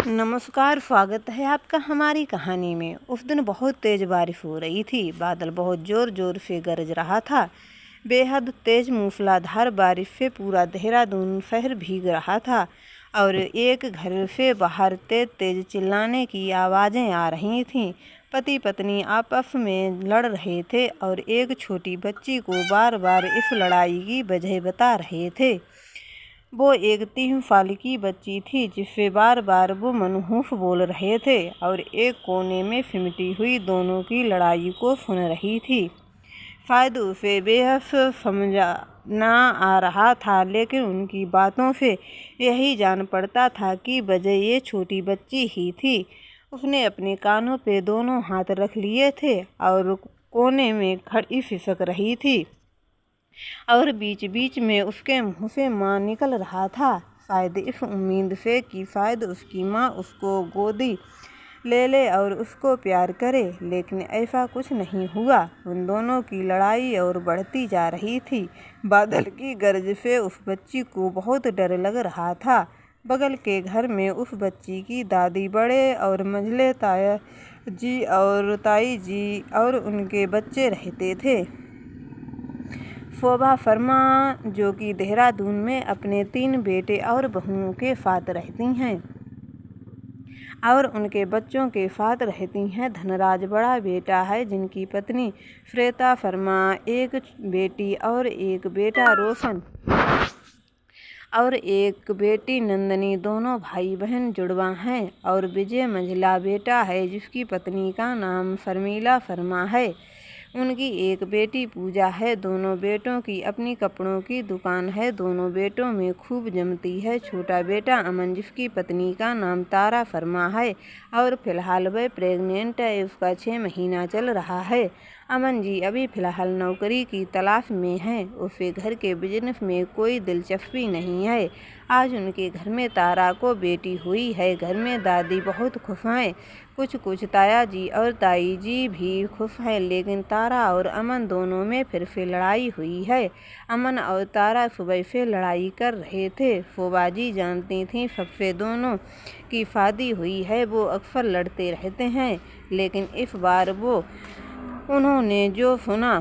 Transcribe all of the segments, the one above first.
नमस्कार, स्वागत है आपका हमारी कहानी में। उस दिन बहुत तेज़ बारिश हो रही थी। बादल बहुत ज़ोर ज़ोर से गरज रहा था। बेहद तेज़ मूसलाधार बारिश से पूरा देहरादून शहर भीग रहा था और एक घर से बाहर तेज तेज चिल्लाने की आवाज़ें आ रही थीं। पति पत्नी आपस में लड़ रहे थे और एक छोटी बच्ची को बार बार इस लड़ाई की वजह बता रहे थे। वो एक 3 साल की बच्ची थी जिससे बार बार वो मनहूस बोल रहे थे और एक कोने में सिमटी हुई दोनों की लड़ाई को सुन रही थी। शायद उसे बेहद समझा ना आ रहा था, लेकिन उनकी बातों से यही जान पड़ता था कि वजह ये छोटी बच्ची ही थी। उसने अपने कानों पे दोनों हाथ रख लिए थे और कोने में खड़ी फिसक रही थी और बीच बीच में उसके मुंह से माँ निकल रहा था, शायद इस उम्मीद से कि शायद उसकी माँ उसको गोदी ले ले और उसको प्यार करे। लेकिन ऐसा कुछ नहीं हुआ। उन दोनों की लड़ाई और बढ़ती जा रही थी। बादल की गरज से उस बच्ची को बहुत डर लग रहा था। बगल के घर में उस बच्ची की दादी, बड़े और मंझले ताया जी और ताई जी और उनके बच्चे रहते थे। शोभा शर्मा, जो कि देहरादून में अपने 3 बेटे और बहुओं के साथ रहती हैं और उनके बच्चों के साथ रहती हैं। धनराज बड़ा बेटा है, जिनकी पत्नी श्वेता शर्मा, एक बेटी और एक बेटा रोशन और एक बेटी नंदनी, दोनों भाई बहन जुड़वा हैं। और विजय मंझला बेटा है, जिसकी पत्नी का नाम शर्मिला शर्मा है। उनकी एक बेटी पूजा है। दोनों बेटों की अपनी कपड़ों की दुकान है। दोनों बेटों में खूब जमती है। छोटा बेटा अमन, जिसकी पत्नी का नाम तारा शर्मा है और फिलहाल वह प्रेग्नेंट है, उसका 6 महीना चल रहा है। अमन जी अभी फ़िलहाल नौकरी की तलाश में हैं। उसे घर के बिजनेस में कोई दिलचस्पी नहीं है। आज उनके घर में तारा को बेटी हुई है। घर में दादी बहुत खुश हैं। कुछ ताया जी और ताई जी भी खुश हैं, लेकिन तारा और अमन दोनों में फिर से लड़ाई हुई है। अमन और तारा सुबह से लड़ाई कर रहे थे। शोभा जी जानती थीं सबसे दोनों की शादी हुई है। वो अक्सर लड़ते रहते हैं, लेकिन इस बार उन्होंने जो सुना,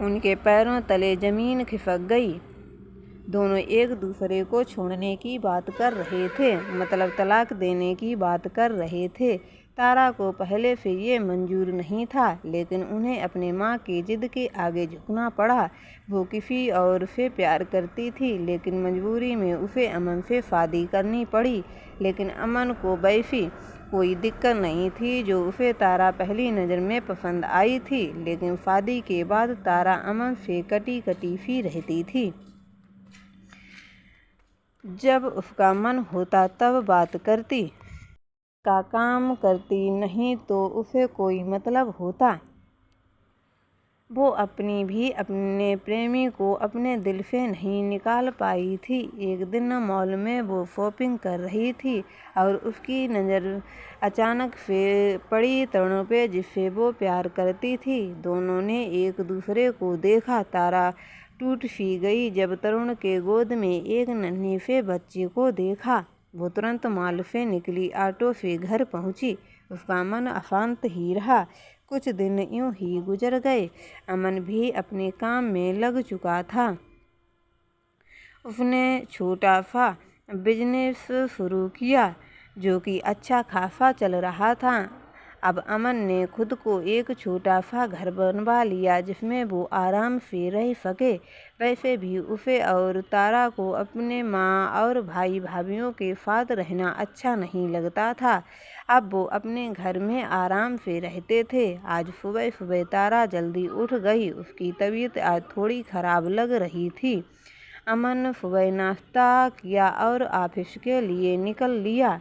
उनके पैरों तले जमीन खिसक गई। दोनों एक दूसरे को छोड़ने की बात कर रहे थे, मतलब तलाक देने की बात कर रहे थे। तारा को पहले से ये मंजूर नहीं था, लेकिन उन्हें अपने माँ की जिद के आगे झुकना पड़ा। वो किसी और से प्यार करती थी, लेकिन मजबूरी में उसे अमन से शादी करनी पड़ी। लेकिन अमन को वैसी कोई दिक्कत नहीं थी जो उसे तारा पहली नज़र में पसंद आई थी, लेकिन शादी के बाद तारा अमन से कटी कटी सी रहती थी। जब उसका मन होता तब बात करती, का काम करती, नहीं तो उसे कोई मतलब होता। वो अपने प्रेमी को अपने दिल से नहीं निकाल पाई थी। एक दिन मॉल में वो शॉपिंग कर रही थी और उसकी नज़र अचानक से पड़ी तरुण पे, जिससे वो प्यार करती थी। दोनों ने एक दूसरे को देखा। तारा टूट सी गई जब तरुण के गोद में एक नन्हे से बच्चे को देखा। वो तुरंत मॉल से निकली, ऑटो से घर पहुंची। उसका मन अशांत ही रहा। कुछ दिन यूं ही गुजर गए। अमन भी अपने काम में लग चुका था। उसने छोटा सा बिजनेस शुरू किया जो कि अच्छा खासा चल रहा था। अब अमन ने खुद को एक छोटा सा घर बनवा लिया जिसमें वो आराम से रह सके। वैसे भी उसे और तारा को अपने माँ और भाई भाभीयों के साथ रहना अच्छा नहीं लगता था। अब वो अपने घर में आराम से रहते थे। आज सुबह सुबह तारा जल्दी उठ गई। उसकी तबीयत आज थोड़ी खराब लग रही थी। अमन सुबह नाश्ता किया और ऑफिस के लिए निकल लिया।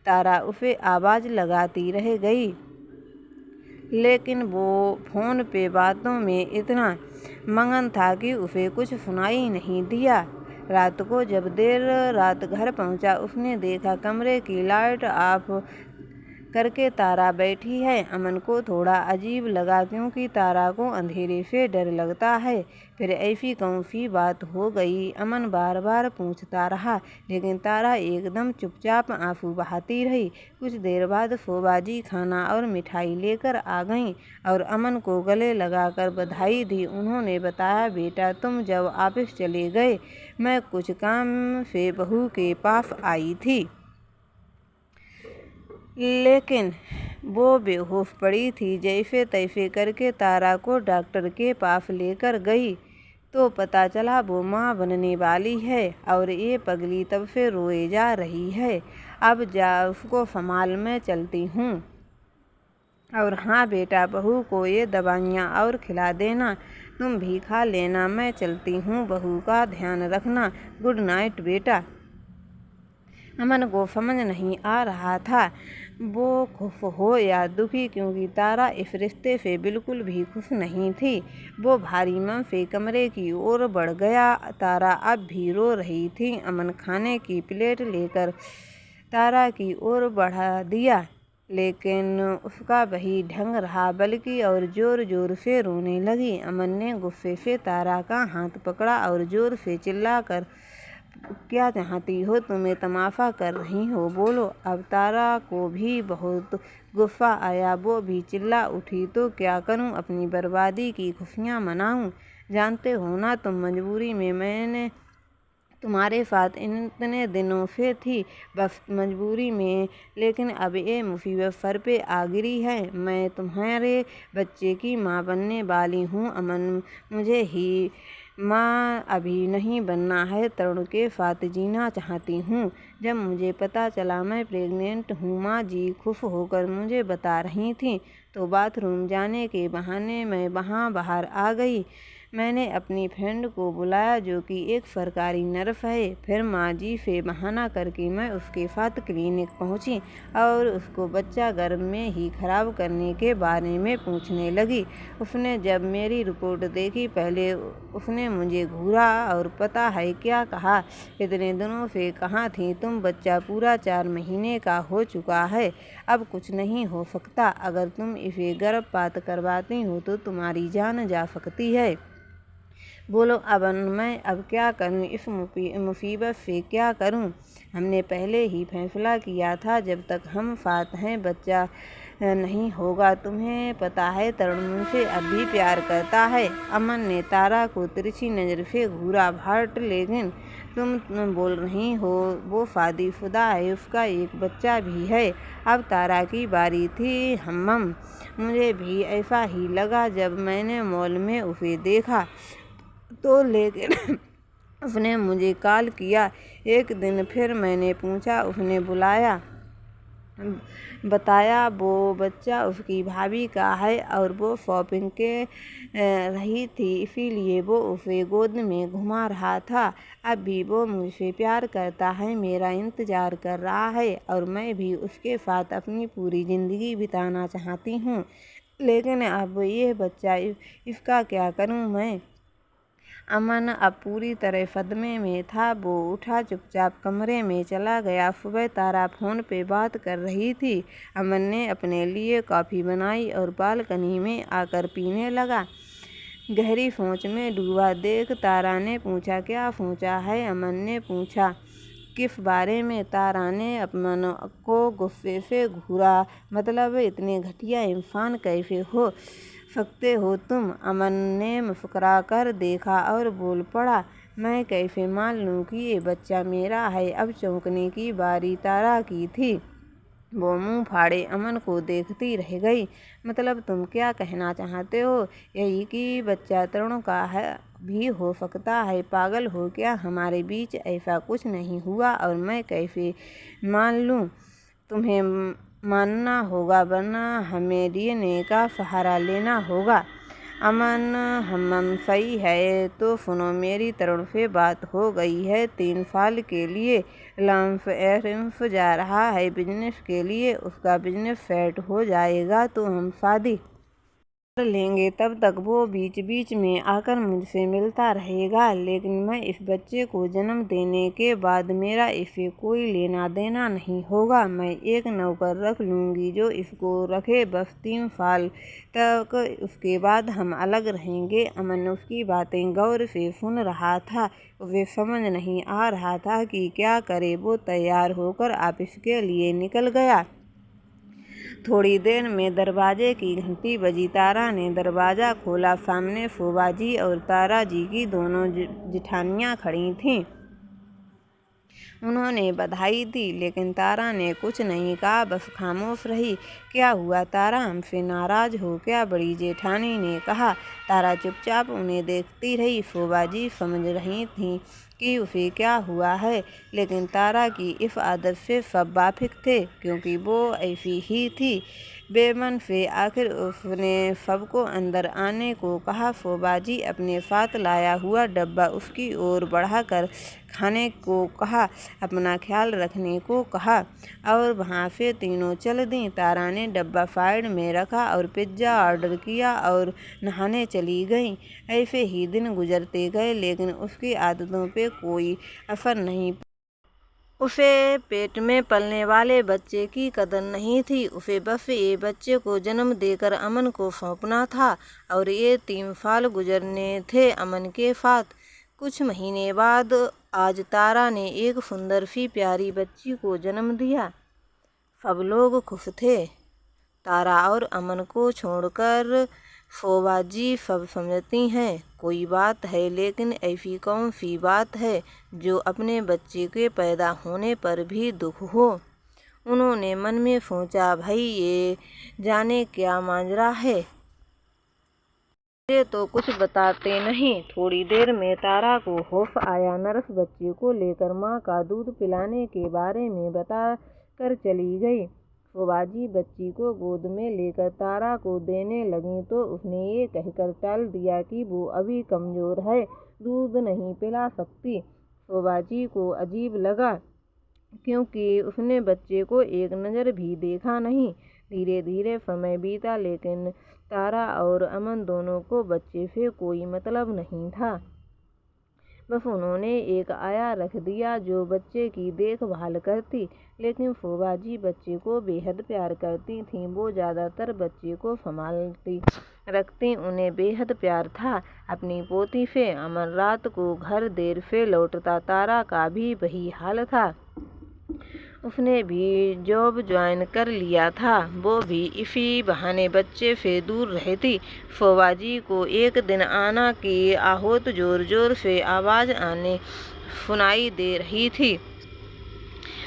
तारा उसे आवाज़ लगाती रह गई, लेकिन वो फ़ोन पे बातों में इतना मगन था कि उसे कुछ सुनाई नहीं दिया। रात को जब देर रात घर पहुंचा, उसने देखा कमरे की लाइट ऑफ करके तारा बैठी है। अमन को थोड़ा अजीब लगा क्योंकि तारा को अंधेरे से डर लगता है। फिर ऐसी कौन सी बात हो गई, अमन बार बार पूछता रहा, लेकिन तारा एकदम चुपचाप आंसू बहाती रही। कुछ देर बाद फूफाजी खाना और मिठाई लेकर आ गईं और अमन को गले लगाकर बधाई दी। उन्होंने बताया, बेटा तुम जब ऑफिस चले गए, मैं कुछ काम से बहू के पास आई थी, लेकिन वो बेहोश पड़ी थी। जैसे तैसे करके तारा को डॉक्टर के पास लेकर गई तो पता चला वो माँ बनने वाली है और ये पगली तब से रोए जा रही है। अब जा उसको संभाल, मैं चलती हूँ। और हाँ बेटा, बहू को ये दवाइयाँ और खिला देना, तुम भी खा लेना। मैं चलती हूँ, बहू का ध्यान रखना। गुड नाइट बेटा। अमन को समझ नहीं आ रहा था वो खुश हो या दुखी, क्योंकि तारा इस रिश्ते से बिल्कुल भी खुश नहीं थी। वो भारी मन से कमरे की ओर बढ़ गया। तारा अब भी रो रही थी। अमन खाने की प्लेट लेकर तारा की ओर बढ़ा दिया, लेकिन उसका वही ढंग रहा, बल्कि और जोर जोर से रोने लगी। अमन ने गुस्से से तारा का हाथ पकड़ा और जोर से चिल्लाकर, क्या चाहती हो? तुम्हें तमाशा कर रही हो, बोलो। अब तारा को भी बहुत गुस्सा आया। वो भी चिल्ला उठी, तो क्या करूं? अपनी बर्बादी की खुशियां मनाऊं? जानते हो ना, तुम मजबूरी में मैंने तुम्हारे साथ इतने दिनों से थी, बस मजबूरी में। लेकिन अब ये मुसीबत सर पे आ गिरी है। मैं तुम्हारे बच्चे की माँ बनने वाली हूँ। अमन, मुझे ही माँ अभी नहीं बनना है, तरुण के साथ जीना चाहती हूँ। जब मुझे पता चला मैं प्रेग्नेंट हूँ, माँ जी खुश होकर मुझे बता रही थी, तो बाथरूम जाने के बहाने मैं वहाँ बाहर आ गई। मैंने अपनी फ्रेंड को बुलाया जो कि एक सरकारी नर्स है। फिर माँ जी से बहाना करके मैं उसके साथ क्लिनिक पहुँची और उसको बच्चा गर्भ में ही खराब करने के बारे में पूछने लगी। उसने जब मेरी रिपोर्ट देखी, पहले उसने मुझे घूरा और पता है क्या कहा, इतने दिनों से कहाँ थी तुम? बच्चा पूरा 4 महीने का हो चुका है, अब कुछ नहीं हो सकता। अगर तुम इसे गर्भपात करवाती हो तो तुम्हारी जान जा सकती है। बोलो अमन, मैं अब क्या करूं? इस मुसीबत से क्या करूं? हमने पहले ही फैसला किया था, जब तक हम साथ हैं बच्चा नहीं होगा। तुम्हें पता है तरुण मुझसे अब भी प्यार करता है। अमन ने तारा को तिरछी नज़र से घूरा। भाट, लेकिन तुम बोल रही हो वो शादीशुदा है, उसका एक बच्चा भी है। अब तारा की बारी थी। हम मुझे भी ऐसा ही लगा जब मैंने मॉल में उसे देखा तो, लेकिन उसने मुझे कॉल किया एक दिन, फिर मैंने पूछा, उसने बताया वो बच्चा उसकी भाभी का है और वो शॉपिंग के रही थी, इसीलिए वो उसे गोद में घुमा रहा था। अब भी वो मुझसे प्यार करता है, मेरा इंतज़ार कर रहा है और मैं भी उसके साथ अपनी पूरी ज़िंदगी बिताना चाहती हूँ। लेकिन अब ये बच्चा, इसका क्या करूँ मैं? अमन अब पूरी तरह सदमे में था। वो उठा, चुपचाप कमरे में चला गया। सुबह तारा फ़ोन पे बात कर रही थी। अमन ने अपने लिए कॉफ़ी बनाई और बालकनी में आकर पीने लगा। गहरी सोच में डूबा देख तारा ने पूछा, क्या सोचा है? अमन ने पूछा, किस बारे में? तारा ने अमन को गुस्से से घूरा, मतलब इतने घटिया इंसान कैसे हो सकते हो तुम? अमन ने मुस्कुराकर देखा और बोल पड़ा, मैं कैसे मान लूँ कि ये बच्चा मेरा है? अब चौंकने की बारी तारा की थी। वो मुंह फाड़े अमन को देखती रह गई। मतलब तुम क्या कहना चाहते हो? यही कि बच्चा तरुण का है भी हो सकता है? पागल हो क्या? हमारे बीच ऐसा कुछ नहीं हुआ और मैं कैसे मान लूँ? तुम्हें मानना होगा, वरना हमें डीएनए का सहारा लेना होगा। अमन, हम सही है तो सुनो, मेरी तरुण से बात हो गई है। 3 साल के लिए लॉस एंजिल्स जा रहा है बिजनेस के लिए। उसका बिजनेस सेट हो जाएगा तो हम शादी कर लेंगे, तब तक वो बीच बीच में आकर मुझसे मिलता रहेगा, लेकिन मैं इस बच्चे को जन्म देने के बाद मेरा इससे कोई लेना देना नहीं होगा। मैं एक नौकर रख लूँगी जो इसको रखे, बस 3 साल तक, उसके बाद हम अलग रहेंगे। अमन उसकी बातें गौर से सुन रहा था। उसे समझ नहीं आ रहा था कि क्या करे। वो तैयार होकर ऑफिस के लिए निकल गया। थोड़ी देर में दरवाजे की घंटी बजी। तारा ने दरवाज़ा खोला। सामने शोभा जी और तारा जी की दोनों जिठानियाँ खड़ी थीं। उन्होंने बधाई दी, लेकिन तारा ने कुछ नहीं कहा, बस खामोश रही। क्या हुआ तारा, हमसे नाराज़ हो क्या? बड़ी जेठानी ने कहा। तारा चुपचाप उन्हें देखती रही। शोभा जी समझ रही थीं कि उसे क्या हुआ है, लेकिन तारा की इस आदत से सब वाकिफ थे, क्योंकि वो ऐसी ही थी, बेमन से। आखिर उसने सबको अंदर आने को कहा। शोभा जी अपने साथ लाया हुआ डब्बा उसकी ओर बढ़ाकर खाने को कहा, अपना ख्याल रखने को कहा, और वहाँ से तीनों चल दी। तारा ने डब्बा साइड में रखा और पिज्ज़ा ऑर्डर किया और नहाने चली गई। ऐसे ही दिन गुजरते गए, लेकिन उसकी आदतों पे कोई असर नहीं। उसे पेट में पलने वाले बच्चे की कदर नहीं थी। उसे बस ये बच्चे को जन्म देकर अमन को सौंपना था, और ये 3 साल गुजरने थे अमन के साथ। कुछ महीने बाद आज तारा ने एक सुंदर सी प्यारी बच्ची को जन्म दिया। सब लोग खुश थे, तारा और अमन को छोड़कर। शोभा जी सब समझती हैं कोई बात है, लेकिन ऐसी कौन सी बात है जो अपने बच्चे के पैदा होने पर भी दुख हो। उन्होंने मन में सोचा, भाई ये जाने क्या माजरा है, ये तो कुछ बताते नहीं। थोड़ी देर में तारा को होश आया। नर्स बच्चे को लेकर माँ का दूध पिलाने के बारे में बता कर चली गई। शोभा जी बच्ची को गोद में लेकर तारा को देने लगी तो उसने ये कहकर टाल दिया कि वो अभी कमज़ोर है, दूध नहीं पिला सकती। शोभा जी को अजीब लगा, क्योंकि उसने बच्चे को एक नज़र भी देखा नहीं। धीरे धीरे समय बीता, लेकिन तारा और अमन दोनों को बच्चे से कोई मतलब नहीं था। बस उन्होंने एक आया रख दिया जो बच्चे की देखभाल करती, लेकिन शोभा जी बच्चे को बेहद प्यार करती थीं। वो ज़्यादातर बच्चे को संभालती रखती, उन्हें बेहद प्यार था अपनी पोती से। अमन रात को घर देर से लौटता। तारा का भी वही हाल था। उसने भी जॉब ज्वाइन कर लिया था। वो भी इसी बहाने बच्चे से दूर रहती। शोभा जी को एक दिन आना की आहट जोर जोर से आवाज़ आने सुनाई दे रही थी।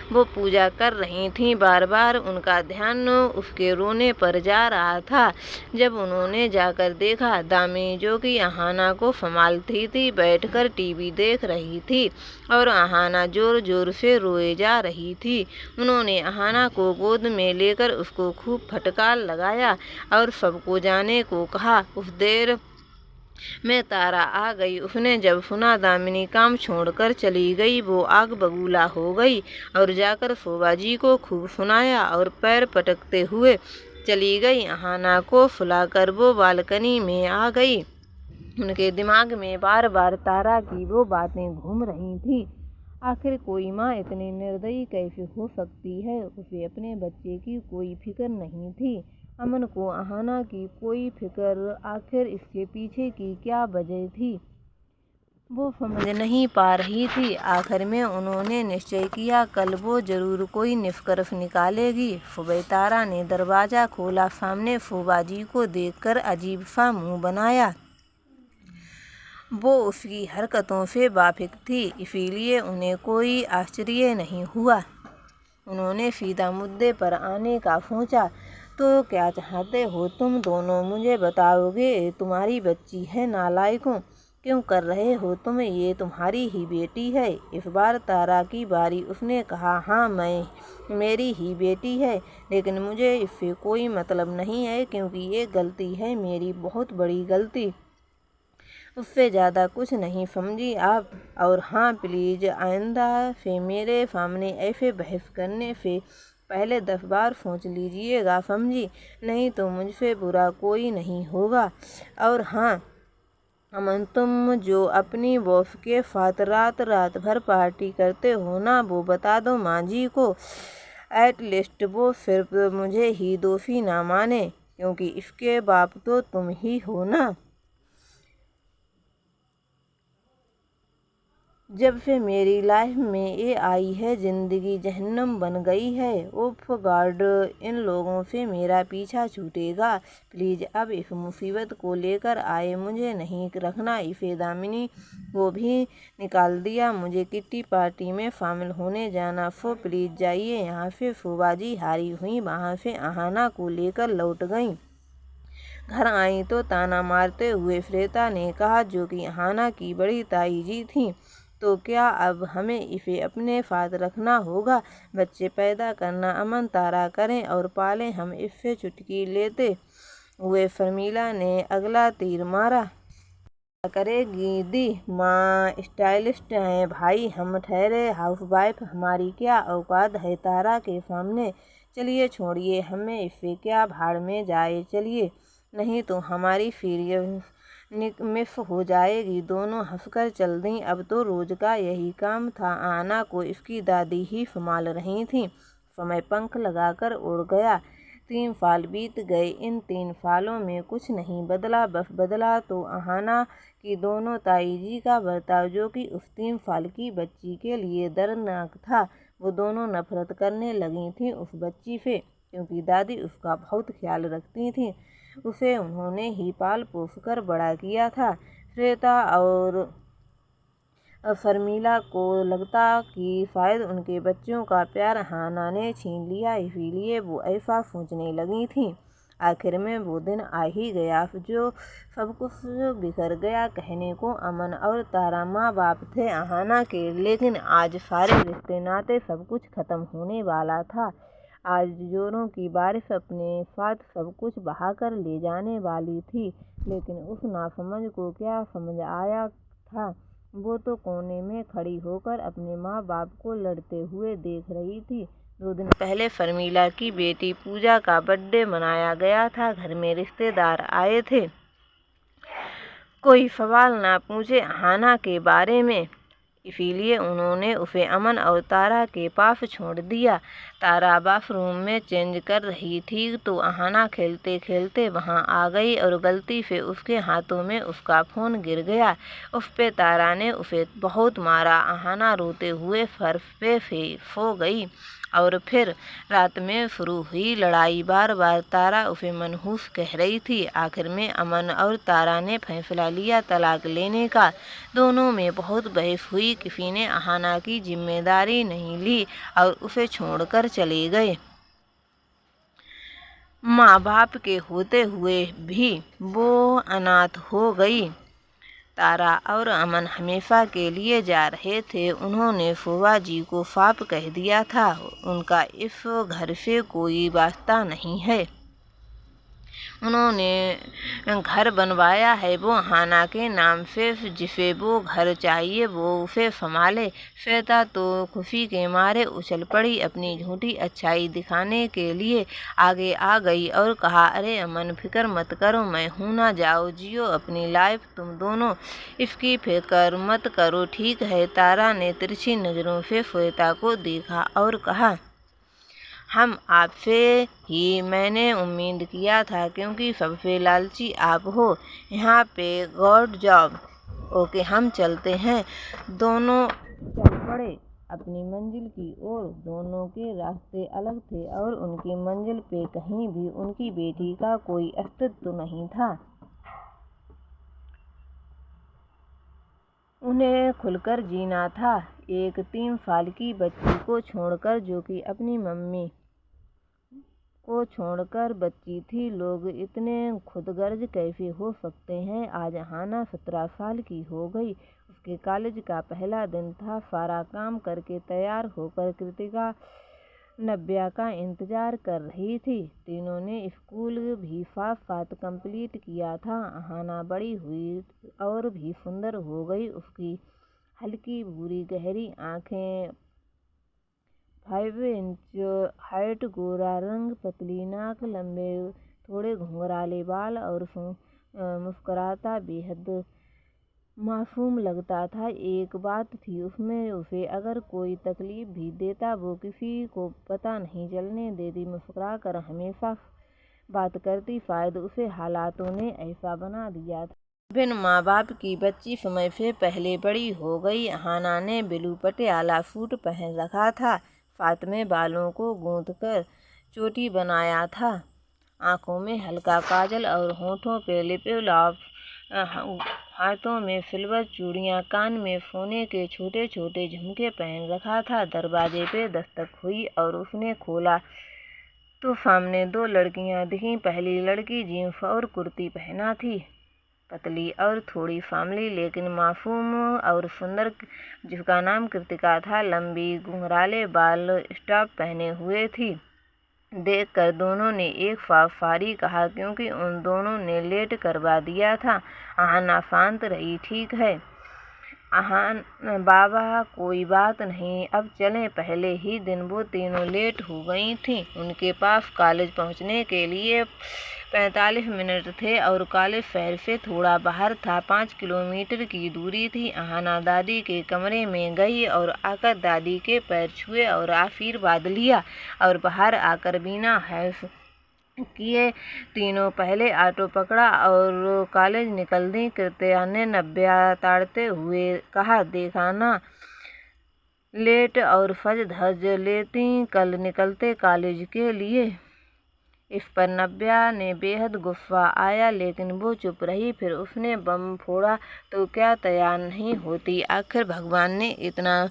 वो पूजा कर रही थीं। बार बार उनका ध्यान उसके रोने पर जा रहा था। जब उन्होंने जाकर देखा, दामी जो कि अहाना को संभालती थी बैठकर टीवी देख रही थी, और अहाना जोर जोर से रोए जा रही थी। उन्होंने अहाना को गोद में लेकर उसको खूब फटकार लगाया और सबको जाने को कहा। उस देर में तारा आ गई। उसने जब सुना दामिनी काम छोड़कर चली गई, वो आग बबूला हो गई और जाकर शोभा जी को खूब सुनाया और पैर पटकते हुए चली गई। अहाना को सुलाकर वो बालकनी में आ गई। उनके दिमाग में बार बार तारा की वो बातें घूम रही थी। आखिर कोई माँ इतनी निर्दयी कैसे हो सकती है? उसे अपने बच्चे की कोई फिक्र नहीं थी। अमन को अहाना की कोई फिक्र। आखिर इसके पीछे की क्या वजह थी, वो समझ नहीं पा रही थी। आखिर में उन्होंने निश्चय किया, कल वो जरूर कोई निष्कर्ष निकालेगी। सुबह तारा ने दरवाज़ा खोला। सामने शोभा जी को देखकर अजीब सा मुँह बनाया। वो उसकी हरकतों से वाकिफ थी, इसीलिए उन्हें कोई आश्चर्य नहीं हुआ। उन्होंने सीधा मुद्दे पर आने का सोचा। तो क्या चाहते हो तुम दोनों, मुझे बताओगे? तुम्हारी बच्ची है, नालायकों, क्यों कर रहे हो तुम? ये तुम्हारी ही बेटी है। इस बार तारा की बारी। उसने कहा, हाँ मेरी ही बेटी है, लेकिन मुझे इससे कोई मतलब नहीं है, क्योंकि ये गलती है मेरी, बहुत बड़ी गलती, उससे ज़्यादा कुछ नहीं, समझी आप? और हाँ प्लीज़ आइंदा से मेरे सामने ऐसे बहस करने से पहले 10 बार सोच लीजिएगा समझी, नहीं तो मुझसे बुरा कोई नहीं होगा। और हाँ अमन, तुम जो अपनी बॉस के साथ रात रात भर पार्टी करते हो ना, वो बता दो माँ जी को। एटलीस्ट वो सिर्फ मुझे ही दोषी ना माने, क्योंकि इसके बाप तो तुम ही हो ना। जब से मेरी लाइफ में ये आई है, ज़िंदगी जहन्नम बन गई है। उफ गॉड, इन लोगों से मेरा पीछा छूटेगा। प्लीज़ अब इस मुसीबत को लेकर आए मुझे नहीं रखना। इसे दामिनी को भी निकाल दिया। मुझे किट्टी पार्टी में शामिल होने जाना, सो प्लीज़ जाइए यहाँ से। फूबाजी हारी हुई वहाँ से अहाना को लेकर लौट गईं। घर आई तो ताना मारते हुए श्वेता ने कहा, जो कि अहाना की बड़ी ताई जी थी, तो क्या अब हमें इसे अपने साथ रखना होगा? बच्चे पैदा करना अमन तारा करें और पालें, हम इससे चुटकी लेते हुए शर्मिला ने अगला तीर मारा। करेगी दी माँ स्टाइलिस्ट हैं भाई, हम ठहरे हाउसवाइफ, हमारी क्या औकात है तारा के सामने। चलिए छोड़िए, हमें इससे क्या भाड़ में जाए, चलिए, नहीं तो हमारी सीरियस मिस हो जाएगी। दोनों हंसकर चल दी। अब तो रोज का यही काम था। आना को इसकी दादी ही संभाल रही थी। समय पंख लगाकर उड़ गया। 3 साल बीत गए। इन 3 सालों में कुछ नहीं बदला, बस बदला तो अहाना की दोनों ताई जी का बर्ताव, जो कि उस 3 साल की बच्ची के लिए दर्दनाक था। वो दोनों नफरत करने लगी थी उस बच्ची से, क्योंकि दादी उसका बहुत ख्याल रखती थी। उसे उन्होंने ही पाल पोस कर बड़ा किया था। श्वेता और शर्मिला को लगता कि शायद उनके बच्चों का प्यार अहाना ने छीन लिया, इसीलिए वो ऐसा सोचने लगी थी। आखिर में वो दिन आ ही गया जो सब कुछ बिखर गया। कहने को अमन और तारा माँ बाप थे अहाना के, लेकिन आज सारे रिश्ते नाते सब कुछ खत्म होने वाला था। आज जोरों की बारिश अपने साथ सब कुछ बहाकर ले जाने वाली थी। लेकिन उस नासमझ को क्या समझ आया था? वो तो कोने में खड़ी होकर अपने माँ बाप को लड़ते हुए देख रही थी। 2 दिन पहले शर्मिला की बेटी पूजा का बर्थडे मनाया गया था। घर में रिश्तेदार आए थे। कोई सवाल ना पूछे अहाना के बारे में, इसीलिए उन्होंने उसे अमन और तारा के पास छोड़ दिया। तारा बाथरूम में चेंज कर रही थी तो अहाना खेलते खेलते वहां आ गई और गलती से उसके हाथों में उसका फ़ोन गिर गया। उस पे तारा ने उसे बहुत मारा। अहाना रोते हुए फर्श पे सो गई और फिर रात में शुरू हुई लड़ाई। बार बार तारा उसे मनहूस कह रही थी। आखिर में अमन और तारा ने फैसला लिया तलाक लेने का। दोनों में बहुत बहस हुई। किसी ने अहाना की जिम्मेदारी नहीं ली और उसे छोड़कर चले गए। माँ बाप के होते हुए भी वो अनाथ हो गई। तारा और अमन हमेशा के लिए जा रहे थे। उन्होंने फूफा जी को साफ कह दिया था, उनका इस घर से कोई वास्ता नहीं है। उन्होंने घर बनवाया है वो अहाना के नाम से, जिसे वो घर चाहिए वो उसे संभाले। श्वेता तो खुशी के मारे उछल पड़ी। अपनी झूठी अच्छाई दिखाने के लिए आगे आ गई और कहा, अरे अमन फिक्र मत करो, मैं हूं ना, जाओ जियो अपनी लाइफ तुम दोनों, इसकी फिक्र मत करो, ठीक है। तारा ने तिरछी नज़रों से श्वेता को देखा और कहा, हम आपसे ही मैंने उम्मीद किया था, क्योंकि सबसे लालची आप हो। यहाँ पे गॉड जॉब। ओके हम चलते हैं। दोनों चल पड़े अपनी मंजिल की ओर। दोनों के रास्ते अलग थे और उनकी मंजिल पे कहीं भी उनकी बेटी का कोई अस्तित्व नहीं था। उन्हें खुलकर जीना था। एक 3 साल की बच्ची को छोड़कर, जो कि अपनी मम्मी को छोड़कर बच्ची थी। लोग इतने खुदगर्ज कैसे हो सकते हैं? आज अहाना 17 साल की हो गई। उसके कॉलेज का पहला दिन था। सारा काम करके तैयार होकर कृतिका नव्या का इंतजार कर रही थी। तीनों ने स्कूल भी साथ कंप्लीट किया था। अहाना बड़ी हुई और भी सुंदर हो गई। उसकी हल्की भूरी गहरी आंखें 5 इंच हाइट, गोरा रंग, पतली नाक, लंबे थोड़े घुंघराले बाल और मुस्कुराता बेहद मासूम लगता था। एक बात थी उसमें, उसे अगर कोई तकलीफ भी देता वो किसी को पता नहीं चलने देती, मुस्कुरा कर हमेशा बात करती। शायद उसे हालातों ने ऐसा बना दिया था। बिन माँ बाप की बच्ची समय से पहले बड़ी हो गई। अहाना ने ब्लू पटियाला सूट पहन रखा था, साथ में बालों को गूंथ कर चोटी बनाया था, आंखों में हल्का काजल और होठों पे लिप लॉक, हाथों में सिल्वर चूड़ियाँ, कान में सोने के छोटे छोटे झुमके पहन रखा था। दरवाजे पे दस्तक हुई और उसने खोला तो सामने 2 लड़कियां दिखीं। पहली लड़की जीन्स और कुर्ती पहना थी, पतली और थोड़ी सांवली लेकिन मासूम और सुंदर, जिसका नाम कृतिका था। लंबी घुंघराले बाल स्टॉप पहने हुए थी। देखकर दोनों ने एक साथ सारी कहा, क्योंकि उन दोनों ने लेट करवा दिया था। अहाना शांत रही। ठीक है बाबा, कोई बात नहीं, अब चलें। पहले ही दिन वो तीनों लेट हो गई थीं। उनके पास कॉलेज पहुंचने के लिए 45 मिनट थे और कॉलेज शहर से थोड़ा बाहर था, 5 किलोमीटर की दूरी थी। अहाना दादी के कमरे में गई और आकर दादी के पैर छुए और आशीर्वाद लिया और बाहर आकर बिना हर्ष किए तीनों पहले ऑटो पकड़ा और कॉलेज निकल दी। कृत्या ने नव्या ताड़ते हुए कहा, देखा ना, लेट और सज धज लेती कल निकलते कॉलेज के लिए। इस पर नव्या ने बेहद गुस्सा आया, लेकिन वो चुप रही। फिर उसने बम फोड़ा, तो क्या तैयार नहीं होती? आखिर भगवान ने इतना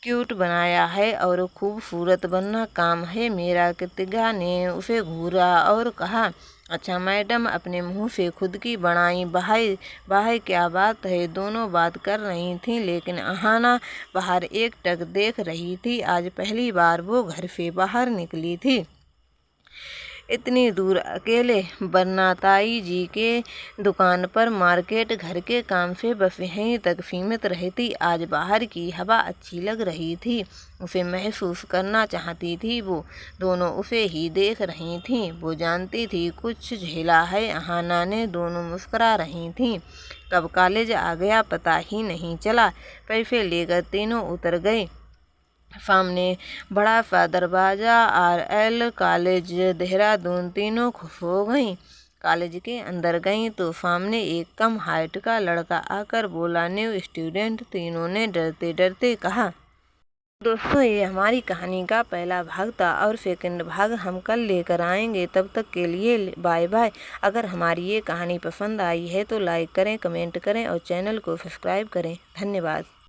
क्यूट बनाया है और खूबसूरत बनना काम है मेरा। कृतिका ने उसे घूरा और कहा, अच्छा मैडम, अपने मुंह से खुद की बनाई बाहर क्या बात है। दोनों बात कर रही थीं, लेकिन अहाना बाहर एकटक देख रही थी। आज पहली बार वो घर से बाहर निकली थी इतनी दूर अकेले, वरना ताई जी के दुकान पर, मार्केट, घर के काम से बस यहीं तक सीमित रहती। आज बाहर की हवा अच्छी लग रही थी, उसे महसूस करना चाहती थी। वो दोनों उसे ही देख रही थीं। वो जानती थी कुछ झेला है। अहाना ने, दोनों मुस्कुरा रही थीं। कब कॉलेज आ गया पता ही नहीं चला। पैसे लेकर तीनों उतर गए। सामने बड़ा सा दरवाजा, RL कॉलेज देहरादून। तीनों खुश हो गईं। कॉलेज के अंदर गईं तो सामने एक कम हाइट का लड़का आकर बोला, न्यू स्टूडेंट। तीनों ने डरते डरते कहा। दोस्तों, ये हमारी कहानी का पहला भाग था और सेकंड भाग हम कल लेकर आएंगे। तब तक के लिए बाय बाय। अगर हमारी ये कहानी पसंद आई है तो लाइक करें, कमेंट करें और चैनल को सब्सक्राइब करें। धन्यवाद।